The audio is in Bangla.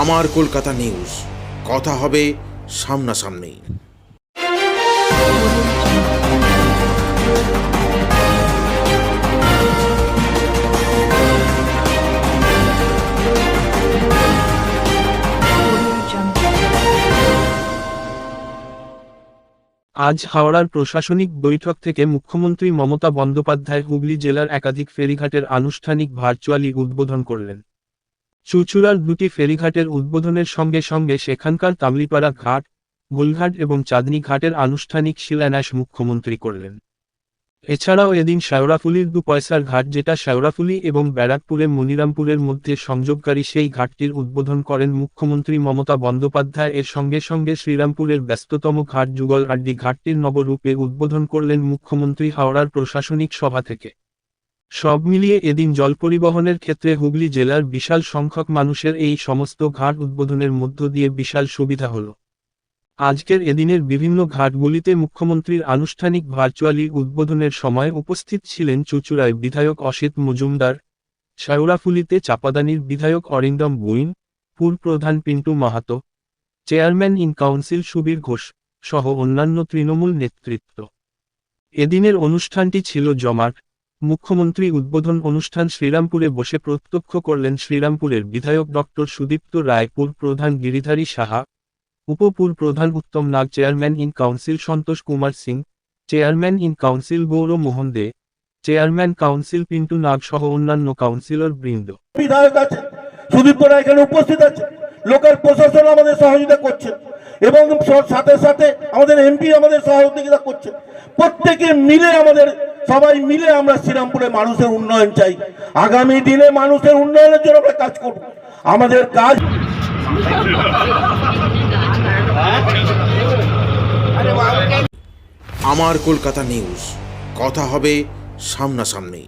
আমার কলকাতা নিউজ, কথা হবে সামনাসামনি। আজ হাওড়ার প্রশাসনিক বৈঠক থেকে মুখ্যমন্ত্রী মমতা বন্দ্যোপাধ্যায় হুগলি জেলার একাধিক ফেরিঘাটের আনুষ্ঠানিক ভার্চুয়ালি উদ্বোধন করলেন। চুঁচুড়ার দুটি ফেরিঘাটের উদ্বোধনের সঙ্গে সঙ্গে সেখানকার তামলিপাড়া ঘাট, গোলঘাট এবং চাঁদনী ঘাটের আনুষ্ঠানিক শিলান্যাস মুখ্যমন্ত্রী করলেন। এছাড়াও এদিন শেওড়াফুলির 2 পয়সার ঘাট, যেটা শেওড়াফুলি এবং ব্যারাকপুরে মনিরামপুরের মধ্যে সংযোগকারী, সেই ঘাটটির উদ্বোধন করেন মুখ্যমন্ত্রী মমতা বন্দ্যোপাধ্যায়। এর সঙ্গে সঙ্গে শ্রীরামপুরের ব্যস্ততম ঘাট যুগলহাটি ঘাটটির নবরূপে উদ্বোধন করলেন মুখ্যমন্ত্রী হাওড়ার প্রশাসনিক সভা থেকে। সব মিলিয়ে এদিন জল পরিবহনের ক্ষেত্রে হুগলি জেলার বিশাল সংখ্যক মানুষের এই সমস্ত ঘাট উদ্বোধনের মধ্য দিয়ে বিশাল সুবিধা হল। আজকের এদিনের বিভিন্ন ঘাটগুলিতে মুখ্যমন্ত্রীর আনুষ্ঠানিক ভার্চুয়ালি উদ্বোধনের সময় উপস্থিত ছিলেন চুঁচুড়ায় বিধায়ক অসিত মজুমদার, শেওড়াফুলিতে চাপাদানির বিধায়ক অরিন্দম গুইন, পুর প্রধান Pintu Mahato, chairman in council Subir Ghosh সহ অন্যান্য তৃণমূল নেতৃত্ব। এদিনের অনুষ্ঠানটি ছিল জমাট। মুখ্যমন্ত্রী উদ্বোধন অনুষ্ঠান শ্রীরামপুরে বসে প্রত্যক্ষ করলেন শ্রীরামপুরের বিধায়ক ডক্টর সুদীপ্ত রায়, পুর প্রধান গিরিধারী সাহা, উপপুর প্রধান Uttam Nag, chairman in council Santosh Kumar Singh, chairman in council Gour Mohan De, chairman council Pintu Nag সহ অন্যান্য কাউন্সিলর বৃন্দ। বিধায়ক আছে, সুদীপ্ত রায় এখানে উপস্থিত আছে, লোকাল প্রশাসন আমাদের সহযোগিতা করছে এবং সাথে সাথে আমাদের এমপি আমাদের সহযোগিতা করছে। প্রত্যেকে মিলে সবাই মিলে আমরা শ্রীরামপুরে মানুষের উন্নয়ন চাই। আগামী দিনে মানুষের উন্নয়নের জন্য আমরা কাজ করব। আমাদের কাজ আমার কলকাতা নিউজ, কথা হবে সামনাসামনি।